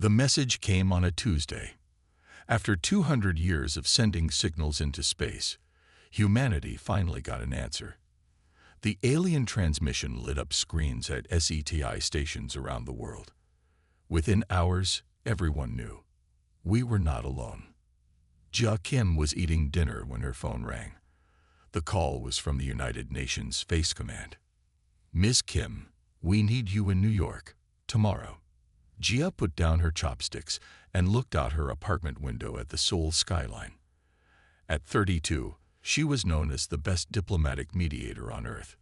The message came on a Tuesday. After 200 years of sending signals into space, humanity finally got an answer. The alien transmission lit up screens at SETI stations around the world. Within hours, everyone knew. We were not alone. Jia Kim was eating dinner when her phone rang. The call was from the United Nations Space Command. "Ms. Kim, we need you in New York, tomorrow." Jia put down her chopsticks and looked out her apartment window at the Seoul skyline. At 32, she was known as the best diplomatic mediator on Earth.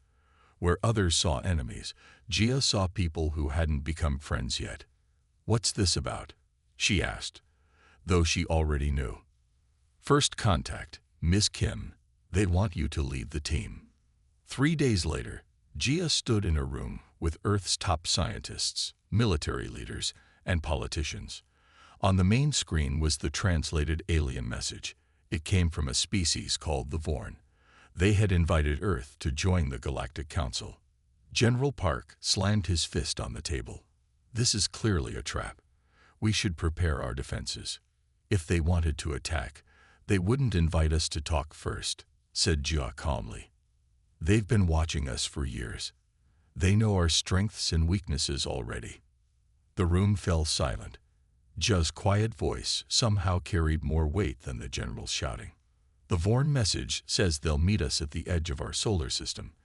Where others saw enemies, Jia saw people who hadn't become friends yet. "What's this about?" she asked, though she already knew. "First contact, Miss Kim. They want you to lead the team." 3 days later, Jia stood in a room with Earth's top scientists, military leaders, and politicians. On the main screen was the translated alien message. It came from a species called the Vorn. They had invited Earth to join the Galactic Council. General Park slammed his fist on the table. "This is clearly a trap. We should prepare our defenses. If they wanted to attack, they wouldn't invite us to talk first," said Jia calmly. "They've been watching us for years. They know our strengths and weaknesses already." The room fell silent. Jia's quiet voice somehow carried more weight than the general's shouting. "The Vorn message says they'll meet us at the edge of our solar system,"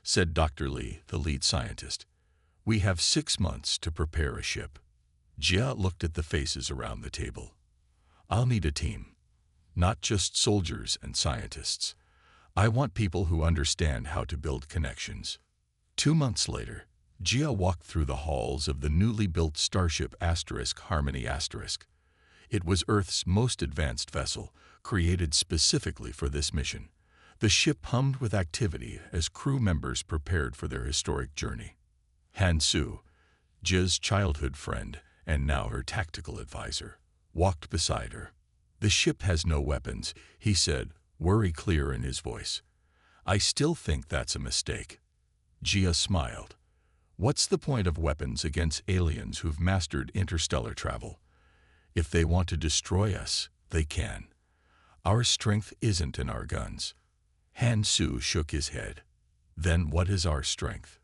said Dr. Lee, the lead scientist. "We have 6 months to prepare a ship." Jia looked at the faces around the table. "I'll need a team. Not just soldiers and scientists. I want people who understand how to build connections." 2 months later, Jia walked through the halls of the newly built starship Harmony *. It was Earth's most advanced vessel, created specifically for this mission. The ship hummed with activity as crew members prepared for their historic journey. Han Su, Jia's childhood friend and now her tactical advisor, walked beside her. "The ship has no weapons," he said, worry clear in his voice. "I still think that's a mistake." Jia smiled. "What's the point of weapons against aliens who've mastered interstellar travel? If they want to destroy us, they can. Our strength isn't in our guns." Han Su shook his head. "Then what is our strength?"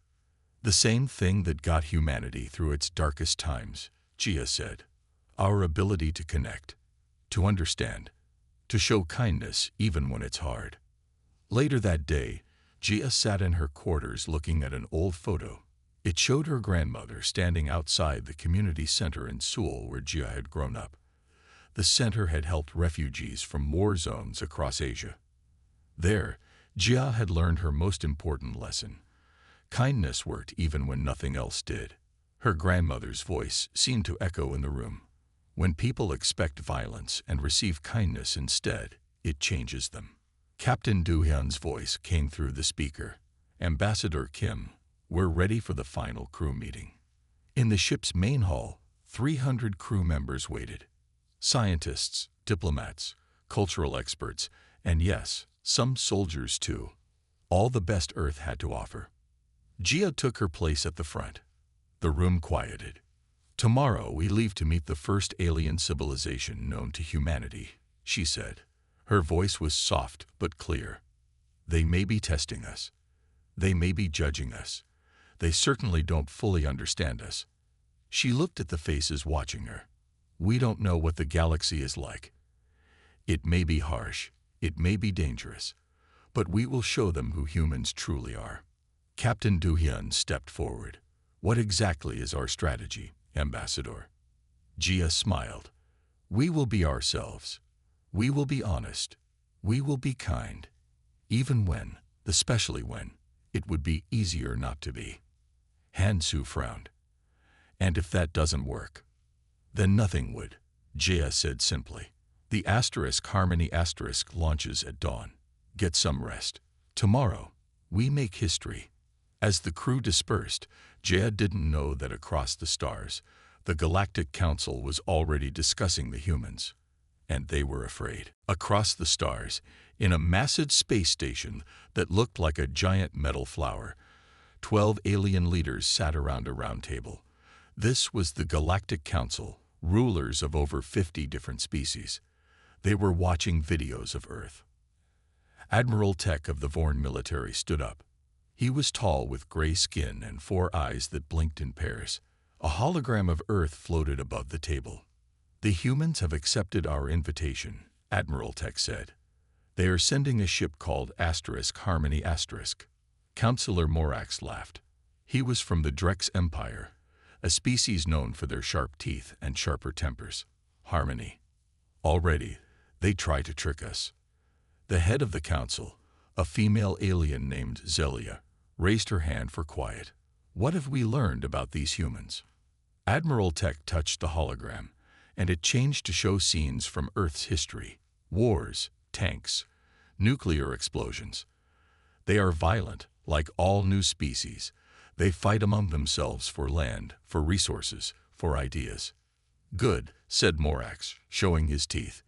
"The same thing that got humanity through its darkest times," Jia said. "Our ability to connect, to understand, to show kindness even when it's hard." Later that day, Jia sat in her quarters looking at an old photo. It showed her grandmother standing outside the community center in Seoul where Jia had grown up. The center had helped refugees from war zones across Asia. There, Jia had learned her most important lesson. Kindness worked even when nothing else did. Her grandmother's voice seemed to echo in the room. When people expect violence and receive kindness instead, it changes them. Captain Do-hyun's voice came through the speaker. "Ambassador Kim, we're ready for the final crew meeting." In the ship's main hall, 300 crew members waited. Scientists, diplomats, cultural experts, and yes, some soldiers too. All the best Earth had to offer. Jia took her place at the front. The room quieted. "Tomorrow we leave to meet the first alien civilization known to humanity," she said. Her voice was soft but clear. "They may be testing us. They may be judging us. They certainly don't fully understand us." She looked at the faces watching her. "We don't know what the galaxy is like. It may be harsh, it may be dangerous, but we will show them who humans truly are." Captain Do-hyun stepped forward. "What exactly is our strategy, Ambassador?" Jia smiled. "We will be ourselves. We will be honest. We will be kind. Even when, especially when, it would be easier not to be." Han Su frowned. "And if that doesn't work?" "Then nothing would," Jia said simply. "The Harmony launches at dawn. Get some rest. Tomorrow, we make history." As the crew dispersed, Jia didn't know that across the stars, the Galactic Council was already discussing the humans. And they were afraid. Across the stars, in a massive space station that looked like a giant metal flower, 12 alien leaders sat around a round table. This was the Galactic Council, rulers of over 50 different species. They were watching videos of Earth. Admiral Tech of the Vorn military stood up. He was tall with gray skin and 4 eyes that blinked in pairs. A hologram of Earth floated above the table. "The humans have accepted our invitation," Admiral Tech said. "They are sending a ship called Harmony *." Counselor Morax laughed. He was from the Drex Empire, a species known for their sharp teeth and sharper tempers. Harmony. Already, they try to trick us. The head of the council, a female alien named Zelia, raised her hand for quiet. "What have we learned about these humans?" Admiral Tech touched the hologram, and it changed to show scenes from Earth's history: wars, tanks, nuclear explosions. "They are violent, like all new species. They fight among themselves for land, for resources, for ideas." "Good," said Morax, showing his teeth.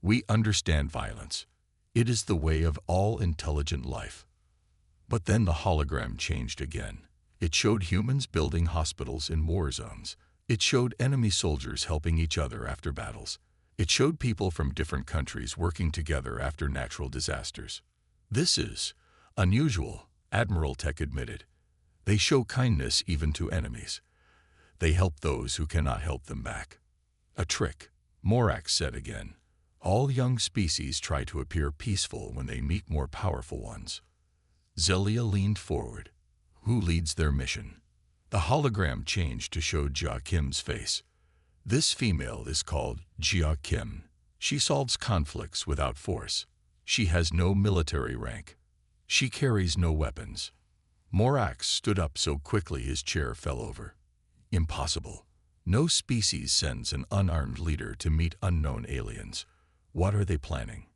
"We understand violence. It is the way of all intelligent life." But then the hologram changed again. It showed humans building hospitals in war zones. It showed enemy soldiers helping each other after battles. It showed people from different countries working together after natural disasters. "This is unusual," Admiral Tech admitted. "They show kindness even to enemies. They help those who cannot help them back." "A trick," Morax said again. "All young species try to appear peaceful when they meet more powerful ones." Zelia leaned forward. "Who leads their mission?" The hologram changed to show Jia Kim's face. "This female is called Jia Kim. She solves conflicts without force. She has no military rank. She carries no weapons." Morax stood up so quickly his chair fell over. "Impossible. No species sends an unarmed leader to meet unknown aliens. What are they planning?"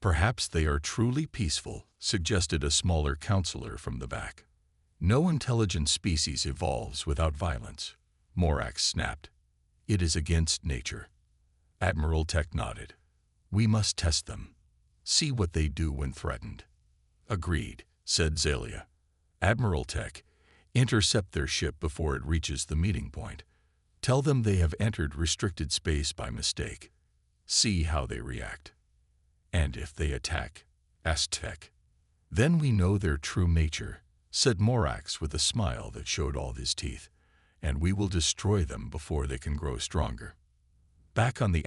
"Perhaps they are truly peaceful," suggested a smaller counselor from the back. "No intelligent species evolves without violence," Morax snapped. "It is against nature." Admiral Tech nodded. "We must test them. See what they do when threatened." "Agreed," said Zelia. "Admiral Tech, intercept their ship before it reaches the meeting point. Tell them they have entered restricted space by mistake. See how they react." "And if they attack?" asked Tech. "Then we know their true nature," said Morax with a smile that showed all his teeth. "And we will destroy them before they can grow stronger." Back on the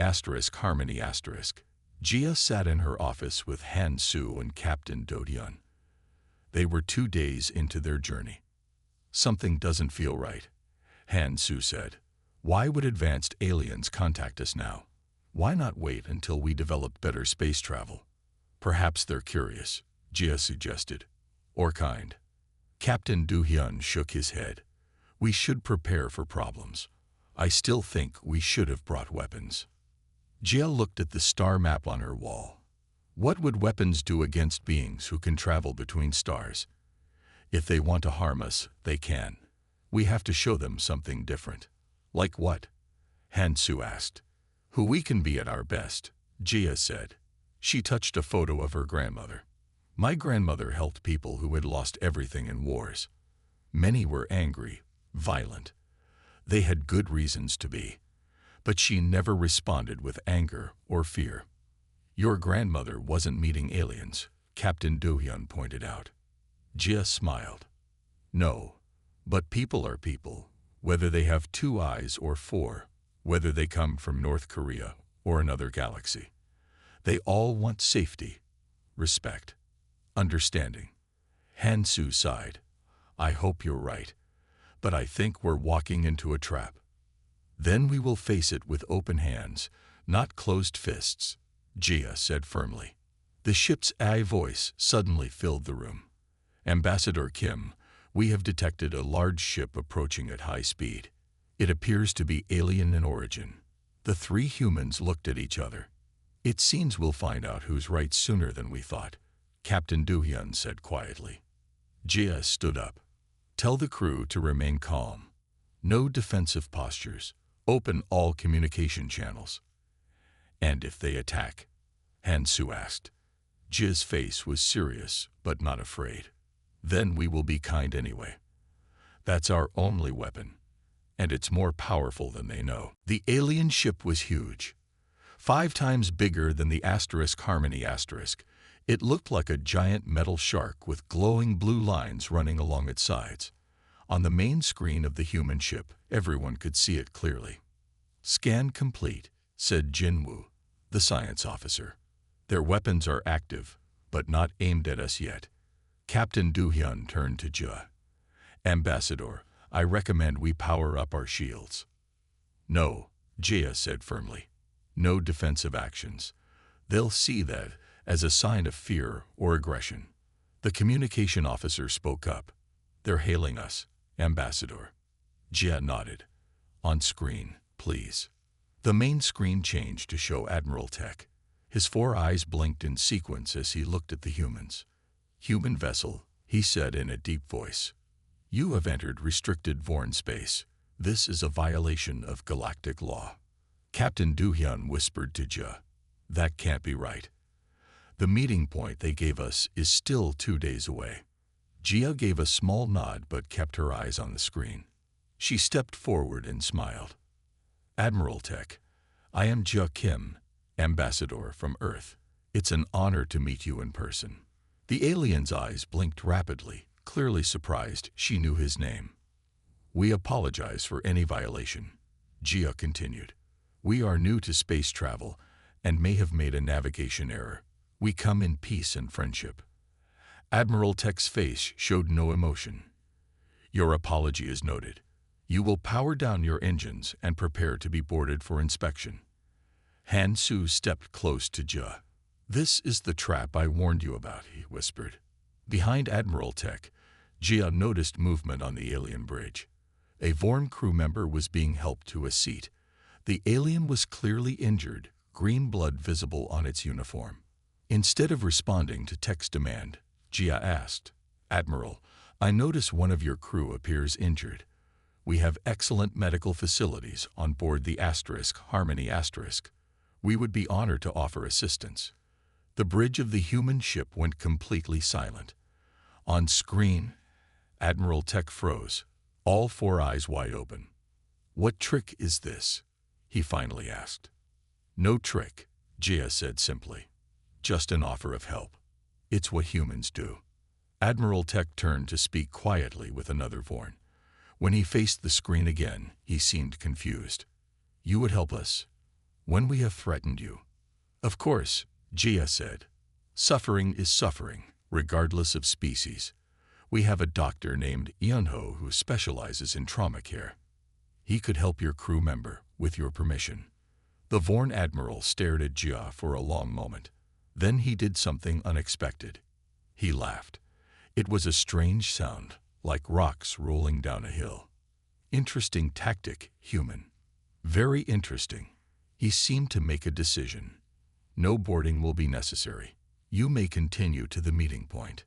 Harmony *, Jia sat in her office with Han Su and Captain Dodian. They were 2 days into their journey. "Something doesn't feel right," Han Su said. "Why would advanced aliens contact us now? Why not wait until we developed better space travel?" "Perhaps they're curious," Jia suggested. "Or kind." Captain Du-hyun shook his head. "We should prepare for problems. I still think we should have brought weapons." Jia looked at the star map on her wall. "What would weapons do against beings who can travel between stars? If they want to harm us, they can. We have to show them something different." "Like what?" Han Su asked. "Who we can be at our best," Jia said. She touched a photo of her grandmother. "My grandmother helped people who had lost everything in wars. Many were angry, violent. They had good reasons to be. But she never responded with anger or fear." "Your grandmother wasn't meeting aliens," Captain Do-hyun pointed out. Jia smiled. "No, but people are people, whether they have 2 eyes or 4, whether they come from North Korea or another galaxy. They all want safety, respect, understanding." Han Su sighed. "I hope you're right, but I think we're walking into a trap. Then we will face it with open hands, not closed fists," Jia said firmly. The ship's voice suddenly filled the room. "Ambassador Kim, we have detected a large ship approaching at high speed. It appears to be alien in origin." The 3 humans looked at each other. "It seems we'll find out who's right sooner than we thought," Captain Do-hyun said quietly. Jia stood up. "Tell the crew to remain calm. No defensive postures. Open all communication channels." "And if they attack?" Han Su asked. Jia's face was serious, but not afraid. "Then we will be kind anyway. That's our only weapon." and it's more powerful than they know. The alien ship was huge, 5 times bigger than the Harmony asterisk. It looked like a giant metal shark with glowing blue lines running along its sides. On the main screen of the human ship, everyone could see it clearly. "Scan complete," said Jinwoo, the science officer. "Their weapons are active, but not aimed at us yet." Captain Do-hyun turned to Jia. "Ambassador, I recommend we power up our shields." "No," Jia said firmly. "No defensive actions. They'll see that as a sign of fear or aggression." The communication officer spoke up. "They're hailing us, Ambassador." Jia nodded. "On screen, please." The main screen changed to show Admiral Tech. His 4 eyes blinked in sequence as he looked at the humans. "Human vessel," he said in a deep voice. "You have entered restricted Vorn space. This is a violation of galactic law." Captain Do-hyun whispered to Jia. "That can't be right. The meeting point they gave us is still 2 days away." Jia gave a small nod but kept her eyes on the screen. She stepped forward and smiled. "Admiral Tech, I am Jia Kim, Ambassador from Earth. It's an honor to meet you in person." The alien's eyes blinked rapidly, clearly surprised she knew his name. "We apologize for any violation," Jia continued. "We are new to space travel and may have made a navigation error. We come in peace and friendship." Admiral Tech's face showed no emotion. "Your apology is noted. You will power down your engines and prepare to be boarded for inspection." Han-Soo stepped close to Jia. "This is the trap I warned you about," he whispered. Behind Admiral Tech, Jia noticed movement on the alien bridge. A Vorn crew member was being helped to a seat. The alien was clearly injured, green blood visible on its uniform. Instead of responding to Tech's demand, Jia asked, "Admiral, I notice one of your crew appears injured. We have excellent medical facilities on board the Harmony asterisk. We would be honored to offer assistance." The bridge of the human ship went completely silent. On screen, Admiral Tech froze, all 4 eyes wide open. "What trick is this?" he finally asked. "No trick," Jia said simply. "Just an offer of help. It's what humans do." Admiral Tech turned to speak quietly with another Vorn. When he faced the screen again, he seemed confused. "You would help us when we have threatened you?" "Of course," Jia said. "Suffering is suffering, regardless of species. We have a doctor named Yunho who specializes in trauma care. He could help your crew member, with your permission." The Vorn Admiral stared at Jia for a long moment. Then he did something unexpected. He laughed. It was a strange sound, like rocks rolling down a hill. "Interesting tactic, human. Very interesting." He seemed to make a decision. "No boarding will be necessary. You may continue to the meeting point."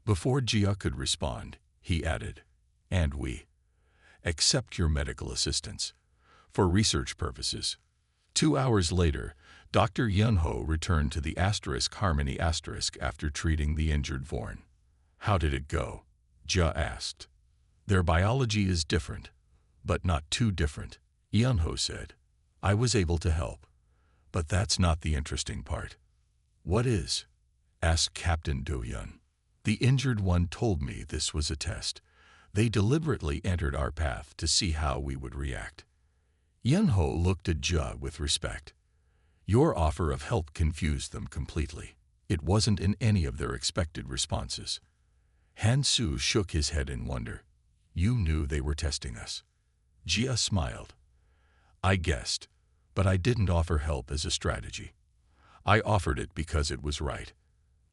Before Jia could respond, he added, "And we accept your medical assistance for research purposes." 2 hours later, Dr. Yunho returned to the Harmony after treating the injured Vorn. "How did it go?" Jia asked. "Their biology is different, but not too different," Yunho said. "I was able to help. But that's not the interesting part." "What is?" asked Captain Do-hyun. "The injured one told me this was a test. They deliberately entered our path to see how we would react." Yunho looked at Jia with respect. "Your offer of help confused them completely. It wasn't in any of their expected responses." Han-Soo shook his head in wonder. "You knew they were testing us." Jia smiled. "I guessed, but I didn't offer help as a strategy. I offered it because it was right."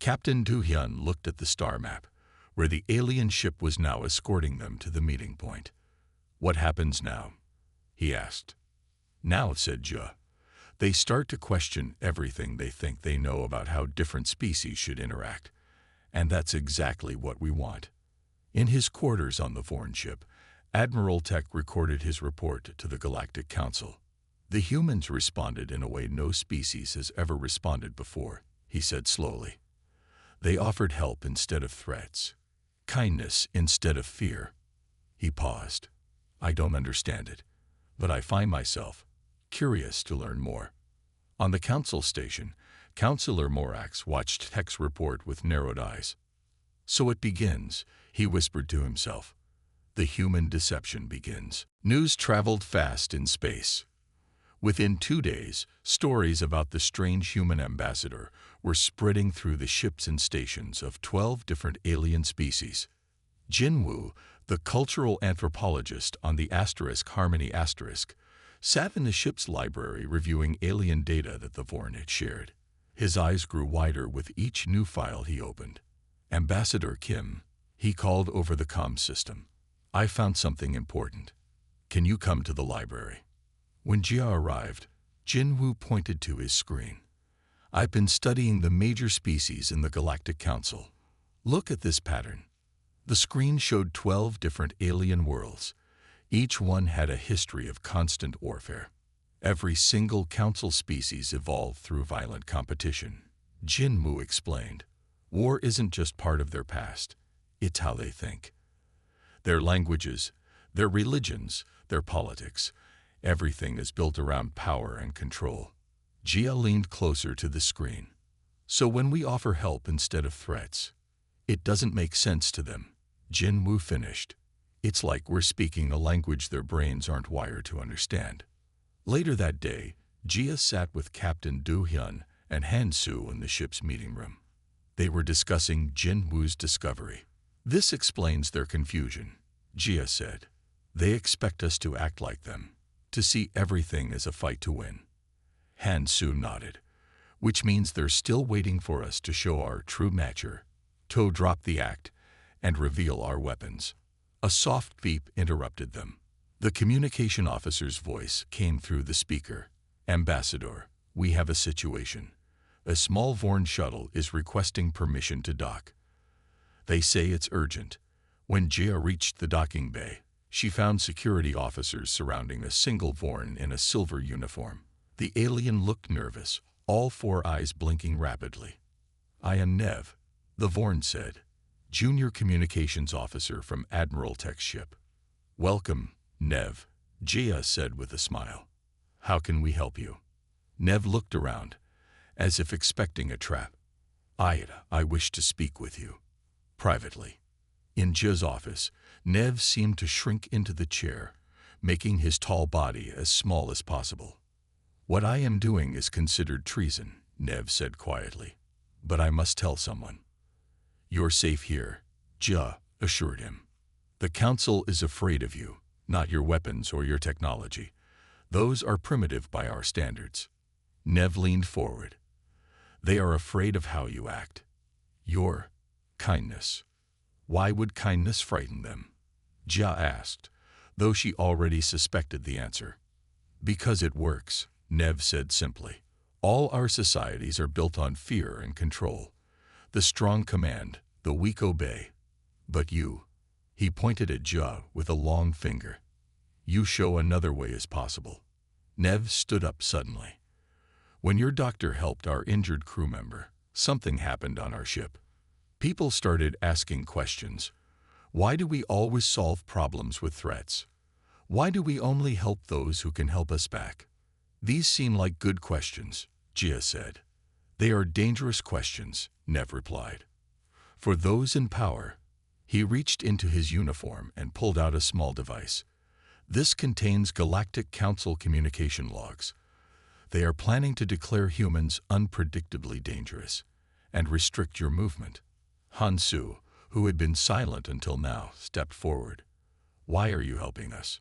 Captain Do-hyun looked at the star map, where the alien ship was now escorting them to the meeting point. "What happens now?" he asked. "Now," said Jia, "they start to question everything they think they know about how different species should interact. And that's exactly what we want." In his quarters on the Vorn ship, Admiral Tech recorded his report to the Galactic Council. "The humans responded in a way no species has ever responded before," he said slowly. "They offered help instead of threats, kindness instead of fear." He paused. I don't understand it, but I find myself curious to learn more. On the council station, Councillor Morax watched Tech's report with narrowed eyes. So it begins, he whispered to himself. The human deception begins. News traveled fast in space. Within 2 days, stories about the strange human ambassador were spreading through the ships and stations of 12 different alien species. Jinwoo, the cultural anthropologist on the Harmony Asterisk, sat in the ship's library reviewing alien data that the Vorn had shared. His eyes grew wider with each new file he opened. Ambassador Kim, he called over the comm system. I found something important. Can you come to the library? When Jia arrived, Jinwoo pointed to his screen. I've been studying the major species in the Galactic Council. Look at this pattern. The screen showed 12 different alien worlds. Each one had a history of constant warfare. Every single council species evolved through violent competition. Jinwoo explained. War isn't just part of their past. It's how they think. Their languages, their religions, their politics, everything is built around power and control. Jia leaned closer to the screen. So when we offer help instead of threats, it doesn't make sense to them. Jinwoo finished. It's like we're speaking a language their brains aren't wired to understand. Later that day, Jia sat with Captain Do Hyun and Han Su in the ship's meeting room. They were discussing Jinwoo's discovery. This explains their confusion, Jia said. They expect us to act like them, to see everything as a fight to win. Han Su nodded, which means they're still waiting for us to show our true nature. To drop the act and reveal our weapons. A soft beep interrupted them. The communication officer's voice came through the speaker. Ambassador, we have a situation. A small Vorn shuttle is requesting permission to dock. They say it's urgent. When Jia reached the docking bay, she found security officers surrounding a single Vorn in a silver uniform. The alien looked nervous, all 4 eyes blinking rapidly. I am Nev, the Vorn said, junior communications officer from Admiral Tech's ship. Welcome, Nev, Jia said with a smile. How can we help you? Nev looked around, as if expecting a trap. I wish to speak with you. Privately. In Jia's office, Nev seemed to shrink into the chair, making his tall body as small as possible. What I am doing is considered treason, Nev said quietly. But I must tell someone. You're safe here, Jia assured him. The Council is afraid of you, not your weapons or your technology. Those are primitive by our standards. Nev leaned forward. They are afraid of how you act. Your kindness. Why would kindness frighten them? Jia asked, though she already suspected the answer. Because it works, Nev said simply. All our societies are built on fear and control. The strong command, the weak obey. But you, he pointed at Jia with a long finger. You show another way is possible. Nev stood up suddenly. When your doctor helped our injured crew member, something happened on our ship. People started asking questions. Why do we always solve problems with threats? Why do we only help those who can help us back? These seem like good questions, Jia said. They are dangerous questions, Nev replied. For those in power, he reached into his uniform and pulled out a small device. This contains Galactic Council communication logs. They are planning to declare humans unpredictably dangerous and restrict your movement. Han Su, who had been silent until now, stepped forward. Why are you helping us?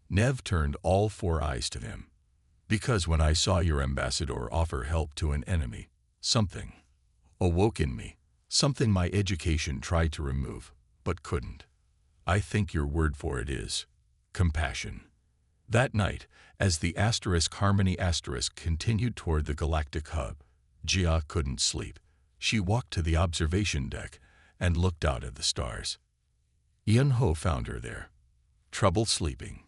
Nev turned all 4 eyes to him. Because when I saw your ambassador offer help to an enemy, something awoke in me, something my education tried to remove, but couldn't. I think your word for it is compassion. That night, as the Harmony continued toward the galactic hub, Jia couldn't sleep. She walked to the observation deck and looked out at the stars. Yun-Ho found her there. Trouble sleeping?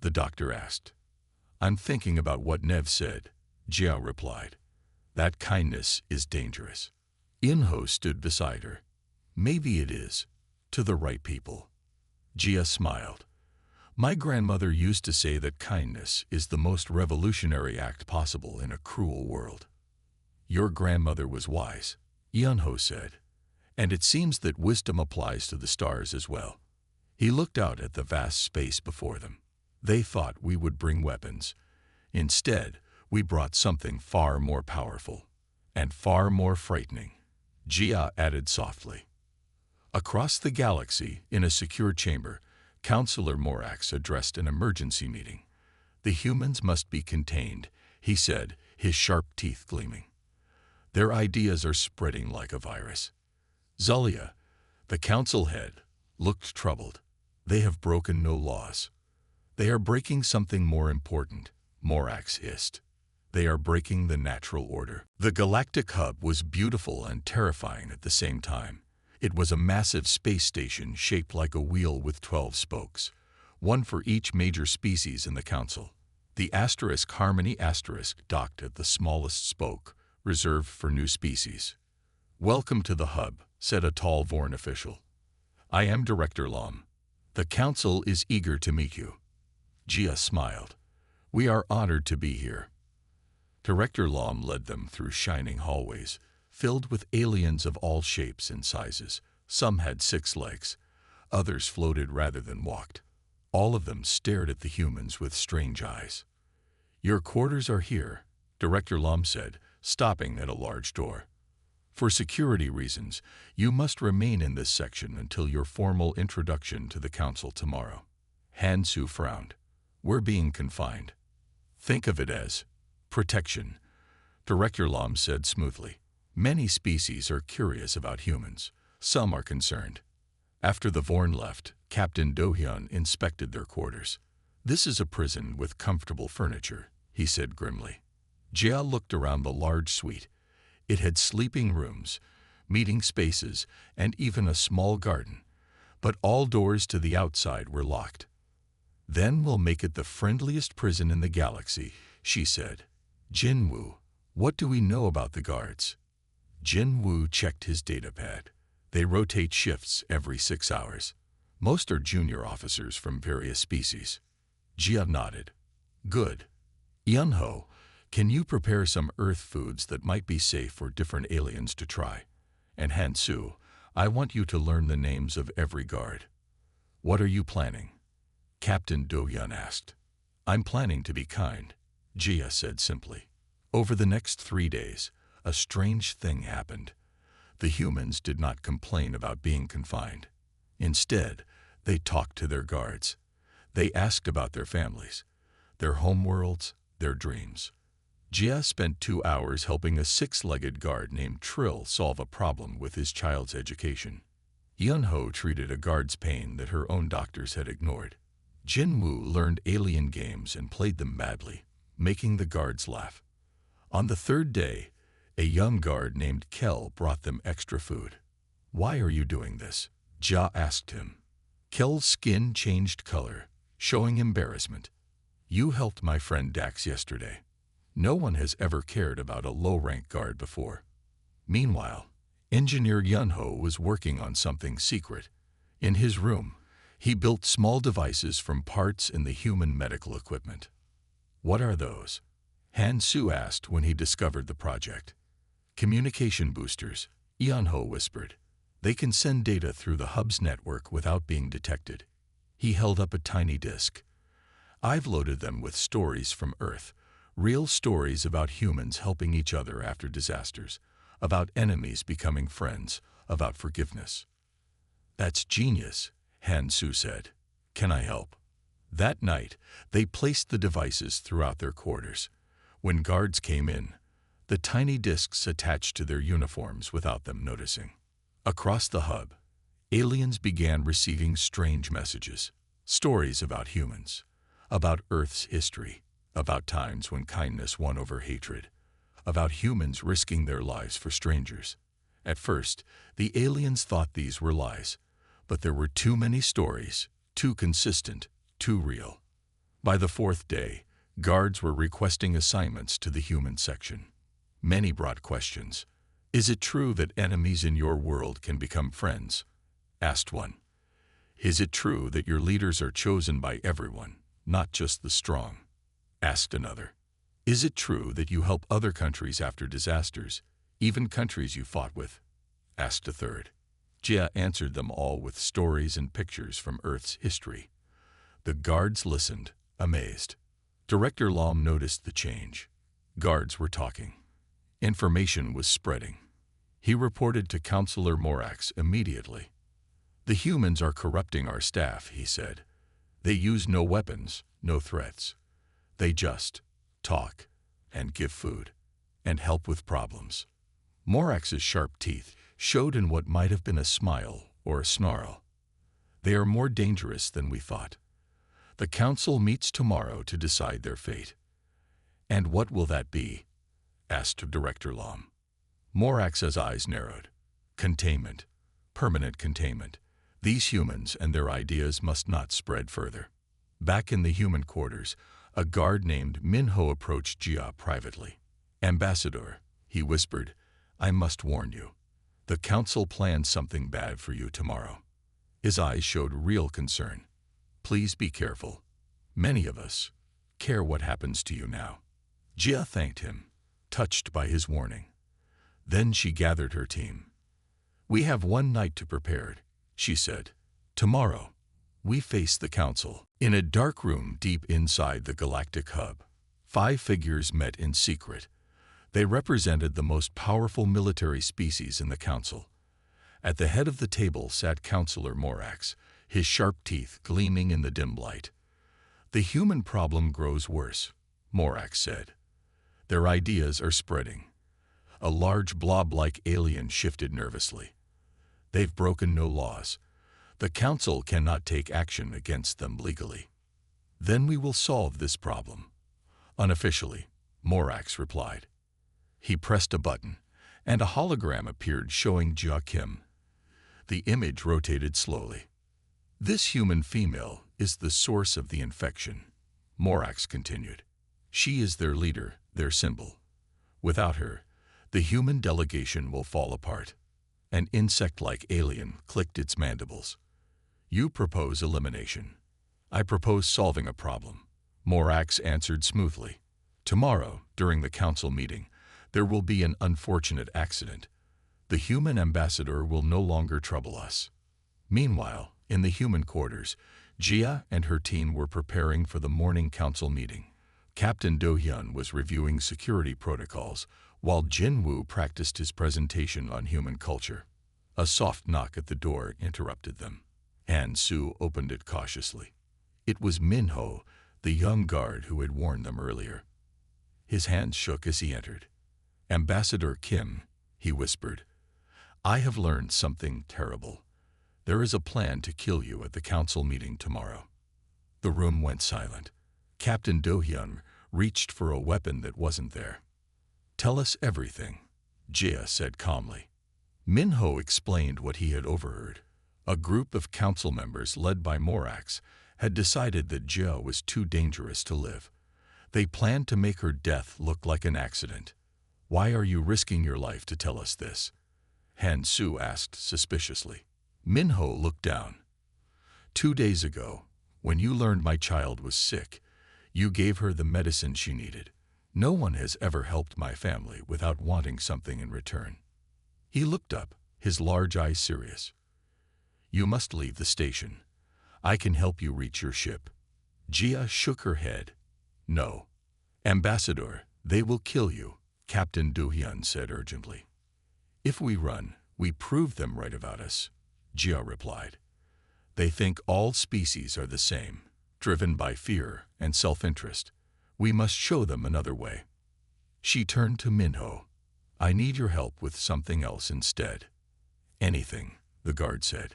The doctor asked. I'm thinking about what Nev said, Jia replied. That kindness is dangerous. Yun-Ho stood beside her. Maybe it is, to the right people. Jia smiled. My grandmother used to say that kindness is the most revolutionary act possible in a cruel world. Your grandmother was wise, Yunho said, and it seems that wisdom applies to the stars as well. He looked out at the vast space before them. They thought we would bring weapons. Instead, we brought something far more powerful and far more frightening, Jia added softly. Across the galaxy, in a secure chamber, Counselor Morax addressed an emergency meeting. The humans must be contained, he said, his sharp teeth gleaming. Their ideas are spreading like a virus. Zulia, the council head, looked troubled. They have broken no laws. They are breaking something more important, Morax hissed. They are breaking the natural order. The galactic hub was beautiful and terrifying at the same time. It was a massive space station shaped like a wheel with 12 spokes, one for each major species in the council. The Harmony docked at the smallest spoke, reserved for new species. Welcome to the hub, said a tall Vorn official. I am Director Lom. The council is eager to meet you. Jia smiled. We are honored to be here. Director Lom led them through shining hallways, filled with aliens of all shapes and sizes. Some had 6 legs. Others floated rather than walked. All of them stared at the humans with strange eyes. Your quarters are here, Director Lom said, stopping at a large door. For security reasons, you must remain in this section until your formal introduction to the council tomorrow. Han Su frowned. We're being confined. Think of it as protection, Director Lom said smoothly. Many species are curious about humans. Some are concerned. After the Vorn left, Captain Do-hyun inspected their quarters. This is a prison with comfortable furniture, he said grimly. Jia looked around the large suite. It had sleeping rooms, meeting spaces, and even a small garden. But all doors to the outside were locked. Then we'll make it the friendliest prison in the galaxy, she said. Jinwoo, what do we know about the guards? Jinwoo checked his datapad. They rotate shifts every 6 hours. Most are junior officers from various species. Jia nodded. Good. Yunho, can you prepare some Earth foods that might be safe for different aliens to try? And Han Su, I want you to learn the names of every guard. What are you planning? Captain Do-hyun asked. I'm planning to be kind, Jia said simply. Over the next 3 days, a strange thing happened. The humans did not complain about being confined. Instead, they talked to their guards. They asked about their families, their homeworlds, their dreams. Jia spent 2 hours helping a 6-legged guard named Trill solve a problem with his child's education. Yunho treated a guard's pain that her own doctors had ignored. Jinwoo learned alien games and played them madly, making the guards laugh. On the 3rd day, a young guard named Kel brought them extra food. Why are you doing this? Jia asked him. Kel's skin changed color, showing embarrassment. You helped my friend Dax yesterday. No one has ever cared about a low-rank guard before. Meanwhile, Engineer Yunho was working on something secret. In his room, he built small devices from parts in the human medical equipment. What are those? Han Su asked when he discovered the project. Communication boosters, Yunho whispered. They can send data through the hub's network without being detected. He held up a tiny disk. I've loaded them with stories from Earth, real stories about humans helping each other after disasters, about enemies becoming friends, about forgiveness. That's genius, Han Su said. Can I help? That night, they placed the devices throughout their quarters. When guards came in, the tiny discs attached to their uniforms without them noticing. Across the hub, aliens began receiving strange messages, stories about humans, about Earth's history, about times when kindness won over hatred, about humans risking their lives for strangers. At first, the aliens thought these were lies, but there were too many stories, too consistent, too real. By the 4th day, guards were requesting assignments to the human section. Many brought questions. Is it true that enemies in your world can become friends? Asked one. Is it true that your leaders are chosen by everyone, not just the strong? Asked another. Is it true that you help other countries after disasters, even countries you fought with? Asked a third. Jia answered them all with stories and pictures from Earth's history. The guards listened, amazed. Director Lam noticed the change. Guards were talking. Information was spreading. He reported to Counselor Morax immediately. The humans are corrupting our staff, he said. They use no weapons, no threats. They just talk and give food and help with problems. Morax's sharp teeth showed in what might have been a smile or a snarl. They are more dangerous than we thought. The council meets tomorrow to decide their fate. And what will that be? Asked Director Lam. Morax's eyes narrowed. Containment. Permanent containment. These humans and their ideas must not spread further. Back in the human quarters, a guard named Minho approached Jia privately. Ambassador, he whispered, I must warn you. The council plans something bad for you tomorrow. His eyes showed real concern. Please be careful. Many of us care what happens to you now. Jia thanked him, touched by his warning. Then she gathered her team. We have one night to prepare, she said. Tomorrow, we face the council. In a dark room deep inside the galactic hub, 5 figures met in secret. They represented the most powerful military species in the council. At the head of the table sat Counselor Morax, his sharp teeth gleaming in the dim light. The human problem grows worse, Morax said. Their ideas are spreading. A large blob-like alien shifted nervously. They've broken no laws. The council cannot take action against them legally. Then we will solve this problem. Unofficially, Morax replied. He pressed a button, and a hologram appeared showing Jia Kim. The image rotated slowly. This human female is the source of the infection, Morax continued. She is their leader, their symbol. Without her, the human delegation will fall apart. An insect-like alien clicked its mandibles. You propose elimination. I propose solving a problem. Morax answered smoothly. Tomorrow, during the council meeting, there will be an unfortunate accident. The human ambassador will no longer trouble us. Meanwhile, in the human quarters, Jia and her team were preparing for the morning council meeting. Captain Do-hyun was reviewing security protocols, while Jin-woo practiced his presentation on human culture. A soft knock at the door interrupted them. Han-Soo opened it cautiously. It was Minho, the young guard who had warned them earlier. His hands shook as he entered. Ambassador Kim, he whispered, I have learned something terrible. There is a plan to kill you at the council meeting tomorrow. The room went silent. Captain Do-hyun reached for a weapon that wasn't there. Tell us everything, Jia said calmly. Minho explained what he had overheard. A group of council members led by Morax had decided that Jia was too dangerous to live. They planned to make her death look like an accident. Why are you risking your life to tell us this? Han-Soo asked suspiciously. Minho looked down. 2 days ago, when you learned my child was sick, you gave her the medicine she needed. No one has ever helped my family without wanting something in return. He looked up, his large eyes serious. You must leave the station. I can help you reach your ship. Jia shook her head. No. Ambassador, they will kill you, Captain Do-hyun said urgently. If we run, we prove them right about us, Jia replied. They think all species are the same, driven by fear and self-interest. We must show them another way. She turned to Minho. I need your help with something else instead. Anything, the guard said.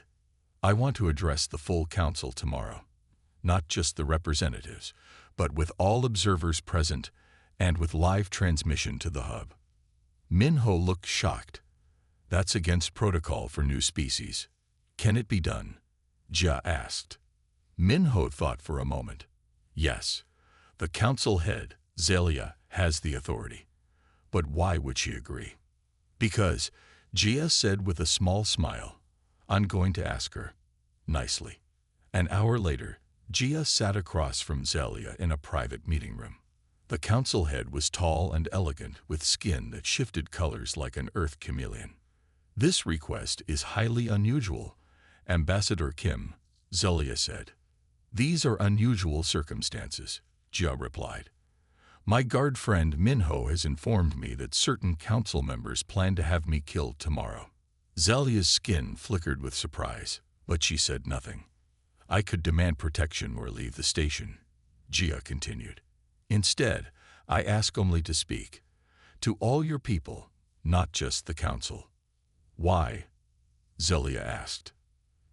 I want to address the full council tomorrow. Not just the representatives, but with all observers present and with live transmission to the hub. Minho looked shocked. That's against protocol for new species. Can it be done? Jia asked. Minho thought for a moment. Yes, the council head, Zelia, has the authority. But why would she agree? Because, Jia said with a small smile, I'm going to ask her. Nicely. An hour later, Gia sat across from Zelia in a private meeting room. The council head was tall and elegant, with skin that shifted colors like an earth chameleon. "This request is highly unusual, Ambassador Kim," Zelia said. "These are unusual circumstances," Jia replied. "My guard friend Minho has informed me that certain council members plan to have me killed tomorrow." Zelia's skin flickered with surprise, but she said nothing. "I could demand protection or leave the station," Jia continued. "Instead, I ask only to speak. To all your people, not just the council." "Why?" Zelia asked.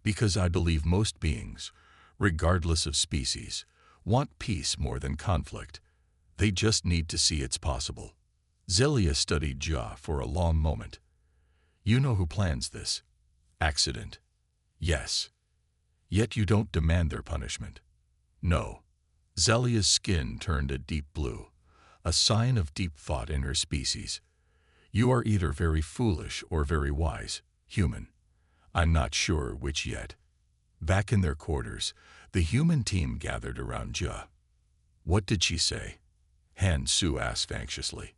"Because I believe most beings, regardless of species, want peace more than conflict. They just need to see it's possible." Zelia studied Jia for a long moment. "You know who plans this accident?" "Yes." "Yet you don't demand their punishment." "No." Zelia's skin turned a deep blue, a sign of deep thought in her species. "You are either very foolish or very wise, human. I'm not sure which yet." Back in their quarters, the human team gathered around Jia. "What did she say?" Han Su asked anxiously.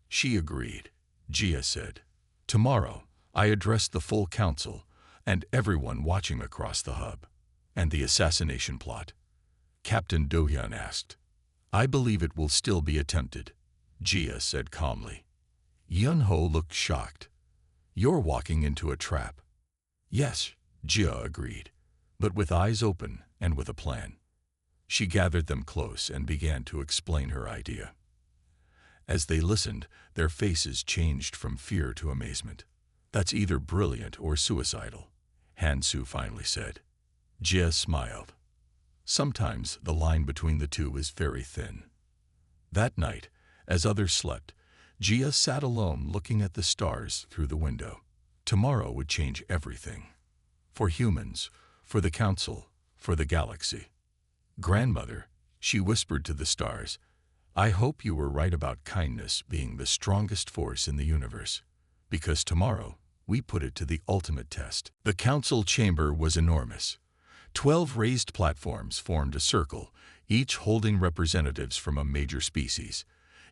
"She agreed," Jia said. "Tomorrow, I address the full council and everyone watching across the hub." "And the assassination plot?" Captain Do-hyun asked. "I believe it will still be attempted," Jia said calmly. Yun-ho looked shocked. "You're walking into a trap." "Yes," Jia agreed, but with eyes open and with a plan. She gathered them close and began to explain her idea. As they listened, their faces changed from fear to amazement. "That's either brilliant or suicidal," Han Su finally said. Jia smiled. Sometimes the line between the two is very thin. That night, as others slept, Jia sat alone looking at the stars through the window. Tomorrow would change everything. For humans, for the council, for the galaxy. "Grandmother," she whispered to the stars, "I hope you were right about kindness being the strongest force in the universe. Because tomorrow, we put it to the ultimate test." The council chamber was enormous. 12 raised platforms formed a circle, each holding representatives from a major species.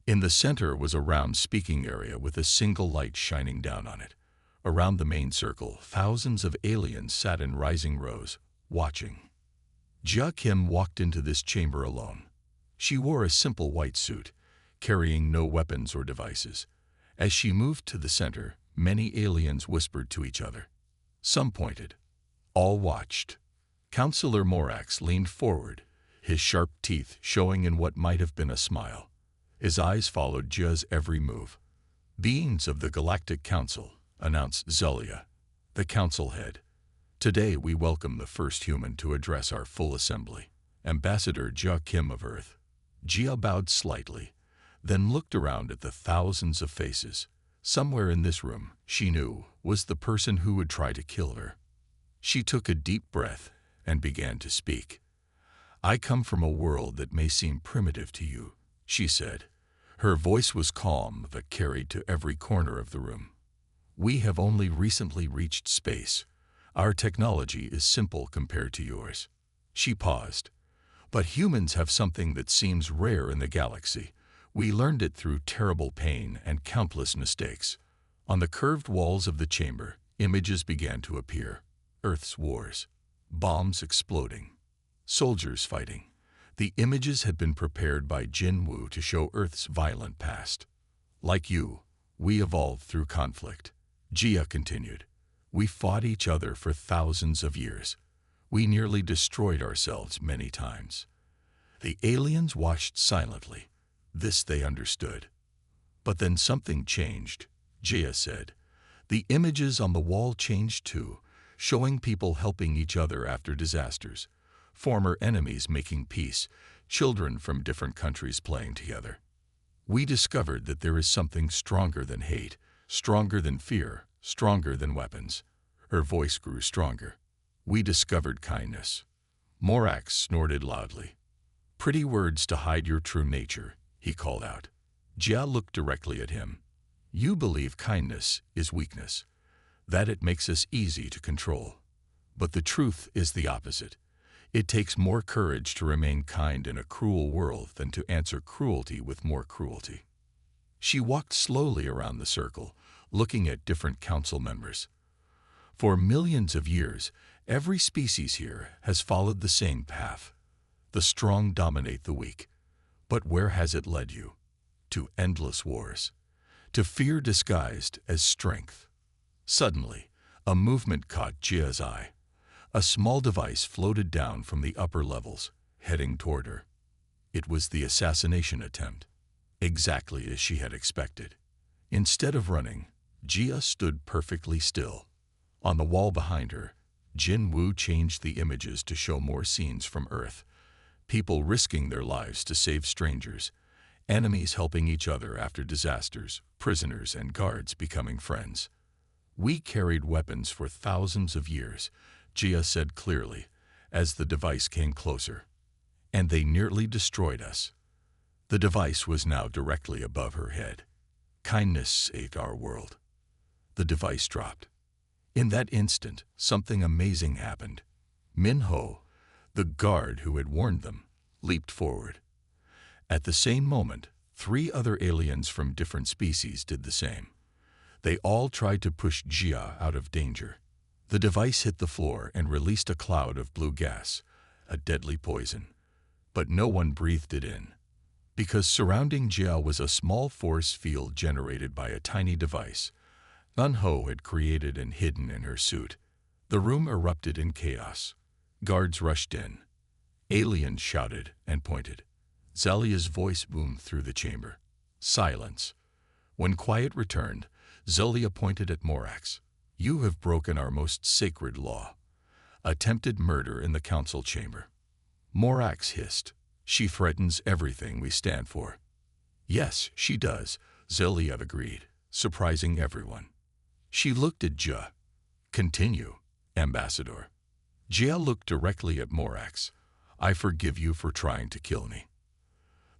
In the center was a round speaking area with a single light shining down on it. Around the main circle, thousands of aliens sat in rising rows, watching. Jia Kim walked into this chamber alone. She wore a simple white suit, carrying no weapons or devices. As she moved to the center, many aliens whispered to each other. Some pointed. All watched. Councillor Morax leaned forward, his sharp teeth showing in what might have been a smile. His eyes followed Jia's every move. "Beings of the Galactic Council," announced Zelia, the council head. "Today we welcome the first human to address our full assembly, Ambassador Jia Kim of Earth." Jia bowed slightly, then looked around at the thousands of faces. Somewhere in this room, she knew, was the person who would try to kill her. She took a deep breath and began to speak. "I come from a world that may seem primitive to you," she said. Her voice was calm but carried to every corner of the room. "We have only recently reached space. Our technology is simple compared to yours." She paused. "But humans have something that seems rare in the galaxy. We learned it through terrible pain and countless mistakes." On the curved walls of the chamber, images began to appear. Earth's wars. Bombs exploding. Soldiers fighting. The images had been prepared by Jin Wu to show Earth's violent past. "Like you, we evolved through conflict," Jia continued. "We fought each other for thousands of years. We nearly destroyed ourselves many times." The aliens watched silently. This they understood. "But then something changed," Jia said. "The images on the wall changed too, showing people helping each other after disasters, former enemies making peace, children from different countries playing together. We discovered that there is something stronger than hate, stronger than fear, stronger than weapons." Her voice grew stronger. "We discovered kindness." Morax snorted loudly. "Pretty words to hide your true nature," he called out. Jia looked directly at him. "You believe kindness is weakness, that it makes us easy to control. But the truth is the opposite. It takes more courage to remain kind in a cruel world than to answer cruelty with more cruelty. She walked slowly around the circle, looking at different council members. For millions of years, every species here has followed the same path. The strong dominate the weak. But where has it led you? To endless wars. To fear disguised as strength. Suddenly, a movement caught Jia's eye. A small device floated down from the upper levels, heading toward her. It was the assassination attempt, exactly as she had expected. Instead of running, Jia stood perfectly still. On the wall behind her, Jin Wu changed the images to show more scenes from Earth. People risking their lives to save strangers, enemies helping each other after disasters, prisoners and guards becoming friends. We carried weapons for thousands of years, Jia said clearly, as the device came closer. And they nearly destroyed us. The device was now directly above her head. Kindness saved our world. The device dropped. In that instant, something amazing happened. Min Ho, the guard who had warned them, leaped forward. At the same moment, 3 other aliens from different species did the same. They all tried to push Jia out of danger. The device hit the floor and released a cloud of blue gas, a deadly poison. But no one breathed it in. Because surrounding Jia was a small force field generated by a tiny device Min Ho had created and hidden in her suit. The room erupted in chaos. Guards rushed in. Aliens shouted and pointed. Zelia's voice boomed through the chamber. Silence. When quiet returned, Zelia pointed at Morax. You have broken our most sacred law. Attempted murder in the council chamber. Morax hissed. She threatens everything we stand for. Yes, she does, Zelia agreed, surprising everyone. She looked at Jia. Continue, Ambassador. Jia looked directly at Morax. I forgive you for trying to kill me.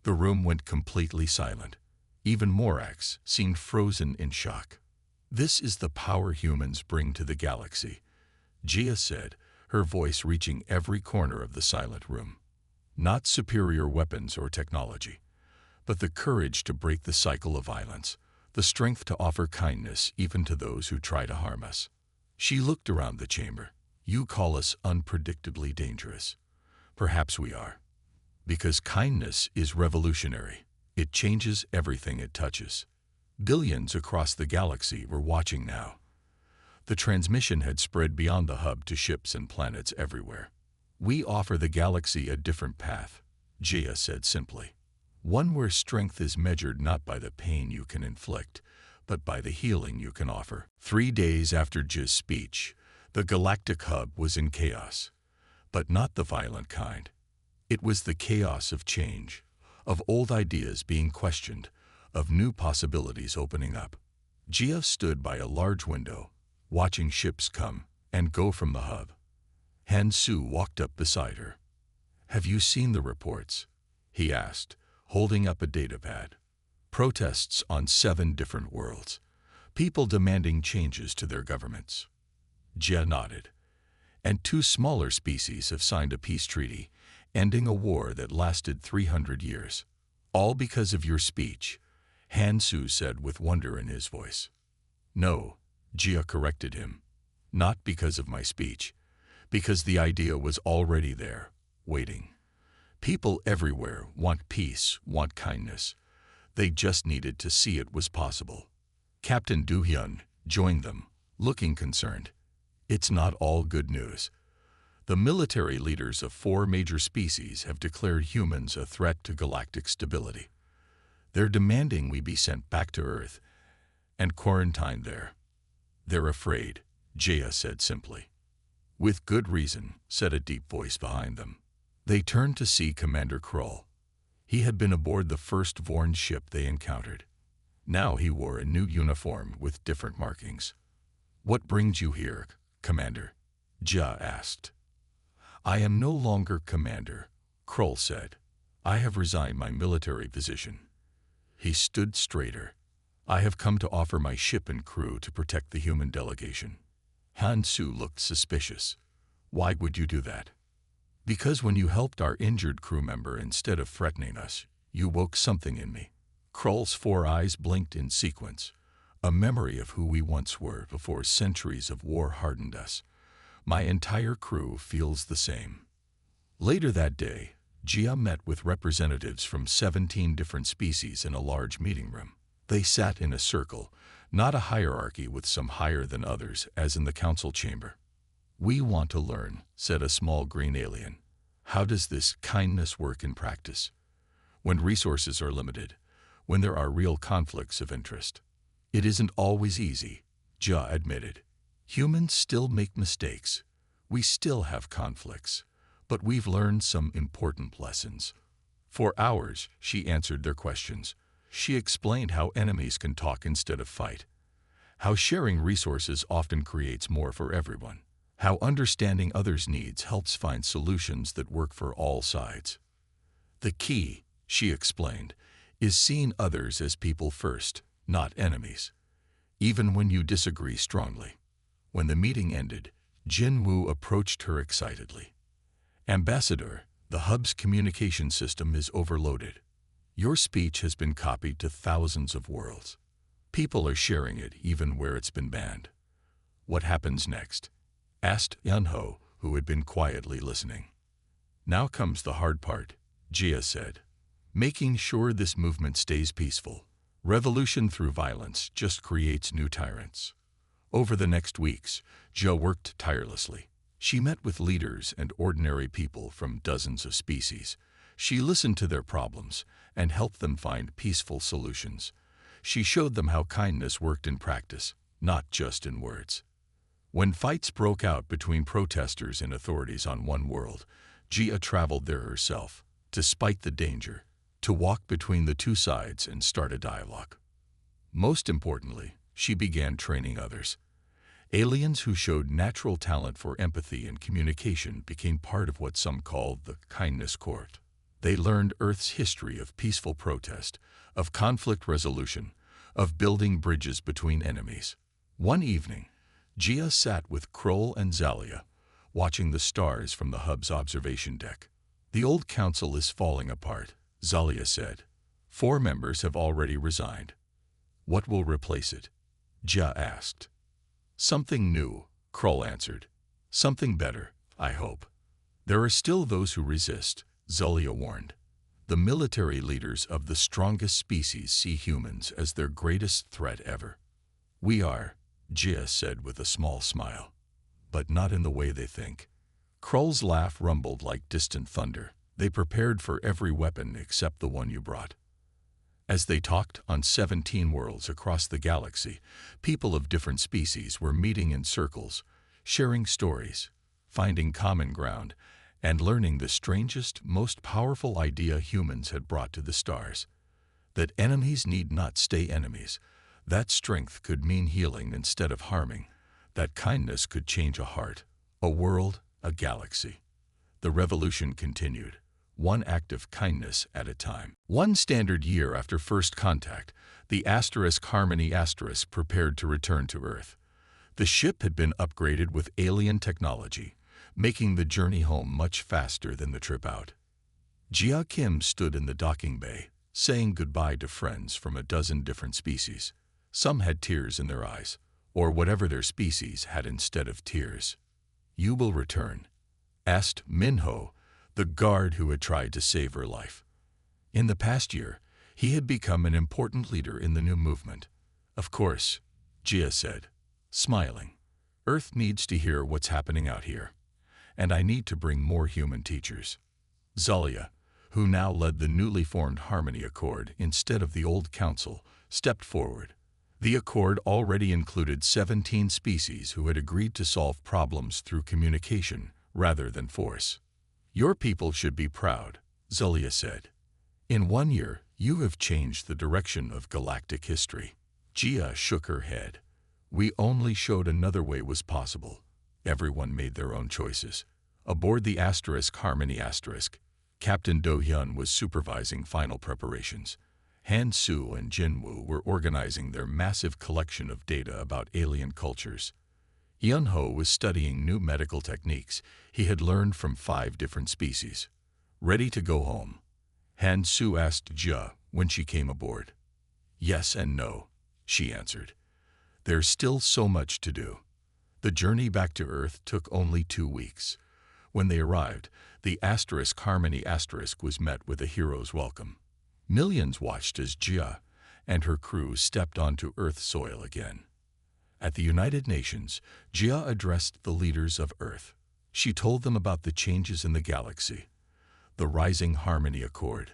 The room went completely silent. Even Morax seemed frozen in shock. This is the power humans bring to the galaxy, Jia said, her voice reaching every corner of the silent room. Not superior weapons or technology, but the courage to break the cycle of violence, the strength to offer kindness even to those who try to harm us. She looked around the chamber. You call us unpredictably dangerous. Perhaps we are. Because kindness is revolutionary. It changes everything it touches. Billions across the galaxy were watching now. The transmission had spread beyond the hub to ships and planets everywhere. We offer the galaxy a different path, Jia said simply. One where strength is measured not by the pain you can inflict, but by the healing you can offer. 3 days after Jia's speech, the galactic hub was in chaos. But not the violent kind. It was the chaos of change, of old ideas being questioned, of new possibilities opening up. Jia stood by a large window, watching ships come and go from the hub. Han Su walked up beside her. Have you seen the reports? He asked, holding up a datapad. Protests on 7 different worlds. People demanding changes to their governments. Jia nodded. And 2 smaller species have signed a peace treaty, ending a war that lasted 300 years. All because of your speech, Han Su said with wonder in his voice. No, Jia corrected him. Not because of my speech. Because the idea was already there, waiting. People everywhere want peace, want kindness. They just needed to see it was possible. Captain Du-hyun joined them, looking concerned. It's not all good news. The military leaders of 4 major species have declared humans a threat to galactic stability. They're demanding we be sent back to Earth and quarantined there. They're afraid, Jia said simply. With good reason, said a deep voice behind them. They turned to see Commander Krull. He had been aboard the first Vorn ship they encountered. Now he wore a new uniform with different markings. What brings you here, Commander? Jia asked. I am no longer Commander, Krull said. I have resigned my military position. He stood straighter. I have come to offer my ship and crew to protect the human delegation. Han Su looked suspicious. Why would you do that? Because when you helped our injured crew member instead of threatening us, you woke something in me. Krull's 4 eyes blinked in sequence, a memory of who we once were before centuries of war hardened us. My entire crew feels the same. Later that day, Gia met with representatives from 17 different species in a large meeting room. They sat in a circle, not a hierarchy with some higher than others, as in the council chamber. "We want to learn," said a small green alien. "How does this kindness work in practice? When resources are limited, when there are real conflicts of interest." "It isn't always easy," Jia admitted. "Humans still make mistakes. We still have conflicts. But we've learned some important lessons." For hours, she answered their questions. She explained how enemies can talk instead of fight, how sharing resources often creates more for everyone, how understanding others' needs helps find solutions that work for all sides. "The key," she explained, "is seeing others as people first, not enemies, even when you disagree strongly." When the meeting ended, Jin Wu approached her excitedly. "Ambassador, the hub's communication system is overloaded. Your speech has been copied to thousands of worlds. People are sharing it even where it's been banned." "What happens next?" asked Yunho, who had been quietly listening. "Now comes the hard part," Jia said. "Making sure this movement stays peaceful. Revolution through violence just creates new tyrants." Over the next weeks, Jia worked tirelessly. She met with leaders and ordinary people from dozens of species. She listened to their problems and helped them find peaceful solutions. She showed them how kindness worked in practice, not just in words. When fights broke out between protesters and authorities on one world, Jia traveled there herself, despite the danger, to walk between the two sides and start a dialogue. Most importantly, she began training others. Aliens who showed natural talent for empathy and communication became part of what some called the Kindness Court. They learned Earth's history of peaceful protest, of conflict resolution, of building bridges between enemies. One evening, Jia sat with Krull and Zalia, watching the stars from the hub's observation deck. "The old council is falling apart," Zalia said. 4 members have already resigned. "What will replace it?" Jia asked. "Something new," Krull answered. "Something better, I hope." "There are still those who resist," Zalia warned. "The military leaders of the strongest species see humans as their greatest threat ever." "We are," Jia said with a small smile. "But not in the way they think." Krull's laugh rumbled like distant thunder. "They prepared for every weapon except the one you brought." As they talked on 17 worlds across the galaxy, people of different species were meeting in circles, sharing stories, finding common ground, and learning the strangest, most powerful idea humans had brought to the stars: that enemies need not stay enemies, that strength could mean healing instead of harming, that kindness could change a heart, a world, a galaxy. The revolution continued, one act of kindness at a time. One standard year after first contact, the Harmony prepared to return to Earth. The ship had been upgraded with alien technology, making the journey home much faster than the trip out. Jia Kim stood in the docking bay, saying goodbye to friends from a dozen different species. Some had tears in their eyes, or whatever their species had instead of tears. "You will return?" asked Minho, the guard who had tried to save her life. In the past year, he had become an important leader in the new movement. "Of course," Jia said, smiling. "Earth needs to hear what's happening out here, and I need to bring more human teachers." Zalia, who now led the newly formed Harmony Accord instead of the old council, stepped forward. The Accord already included 17 species who had agreed to solve problems through communication rather than force. "Your people should be proud," Zalia said. "In 1 year, you have changed the direction of galactic history." Jia shook her head. "We only showed another way was possible. Everyone made their own choices." Aboard the Harmony Captain Do Hyun was supervising final preparations. Han Su and Jin Woo were organizing their massive collection of data about alien cultures. Yun-ho was studying new medical techniques he had learned from 5 different species. Ready to go home? Han-su asked Jia when she came aboard. Yes and no, she answered. There's still so much to do. The journey back to Earth took only 2 weeks. When they arrived, the Harmony was met with a hero's welcome. Millions watched as Jia and her crew stepped onto Earth soil again. At the United Nations, Jia addressed the leaders of Earth. She told them about the changes in the galaxy, the rising Harmony Accord,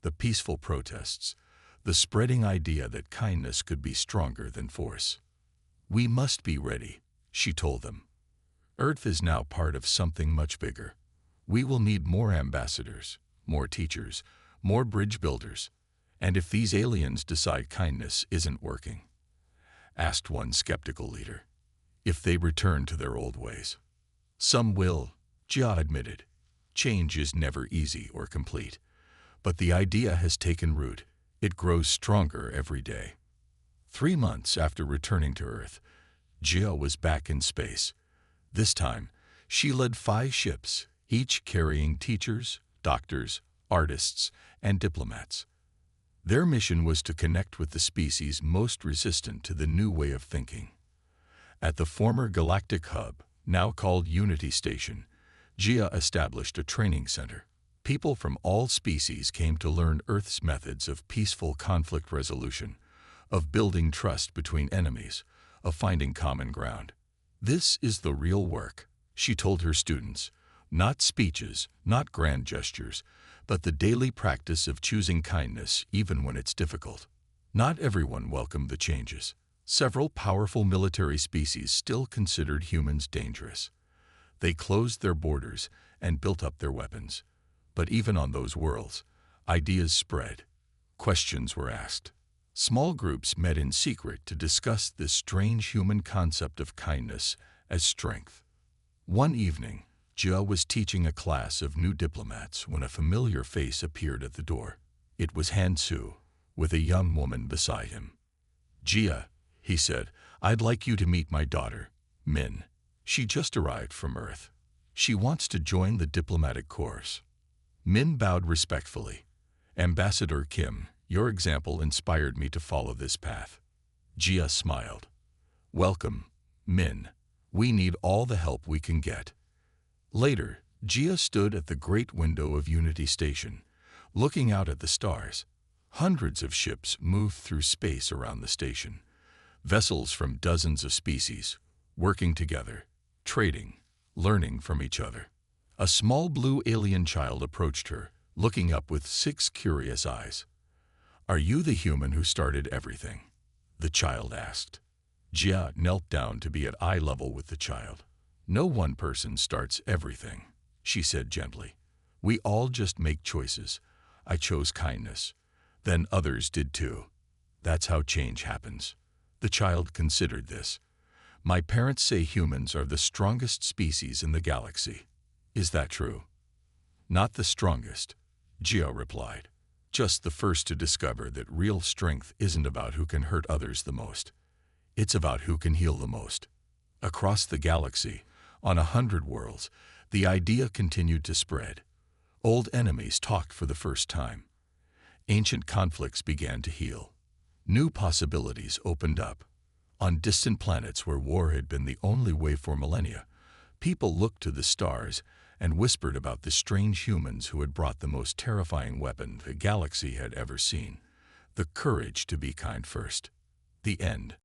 the peaceful protests, the spreading idea that kindness could be stronger than force. We must be ready, she told them. Earth is now part of something much bigger. We will need more ambassadors, more teachers, more bridge builders, and if these aliens decide kindness isn't working, asked one skeptical leader, if they return to their old ways. Some will, Jia admitted. Change is never easy or complete, but the idea has taken root. It grows stronger every day. 3 months after returning to Earth, Jia was back in space. This time, she led 5 ships, each carrying teachers, doctors, artists, and diplomats. Their mission was to connect with the species most resistant to the new way of thinking. At the former galactic hub, now called Unity Station, Jia established a training center. People from all species came to learn Earth's methods of peaceful conflict resolution, of building trust between enemies, of finding common ground. This is the real work, she told her students. Not speeches, not grand gestures, but the daily practice of choosing kindness even when it's difficult. Not everyone welcomed the changes. Several powerful military species still considered humans dangerous. They closed their borders and built up their weapons. But even on those worlds, ideas spread. Questions were asked. Small groups met in secret to discuss this strange human concept of kindness as strength. One evening, Jia was teaching a class of new diplomats when a familiar face appeared at the door. It was Han-su, with a young woman beside him. Jia, he said, I'd like you to meet my daughter, Min. She just arrived from Earth. She wants to join the diplomatic corps. Min bowed respectfully. Ambassador Kim, your example inspired me to follow this path. Jia smiled. Welcome, Min. We need all the help we can get. Later, Jia stood at the great window of Unity Station, looking out at the stars. Hundreds of ships moved through space around the station. Vessels from dozens of species, working together, trading, learning from each other. A small blue alien child approached her, looking up with 6 curious eyes. Are you the human who started everything? The child asked. Jia knelt down to be at eye level with the child. No one person starts everything, she said gently. We all just make choices. I chose kindness. Then others did too. That's how change happens. The child considered this. My parents say humans are the strongest species in the galaxy. Is that true? Not the strongest, Jia replied. Just the first to discover that real strength isn't about who can hurt others the most. It's about who can heal the most. Across the galaxy, on 100 worlds, the idea continued to spread. Old enemies talked for the first time. Ancient conflicts began to heal. New possibilities opened up. On distant planets where war had been the only way for millennia, people looked to the stars and whispered about the strange humans who had brought the most terrifying weapon the galaxy had ever seen, the courage to be kind first. The end.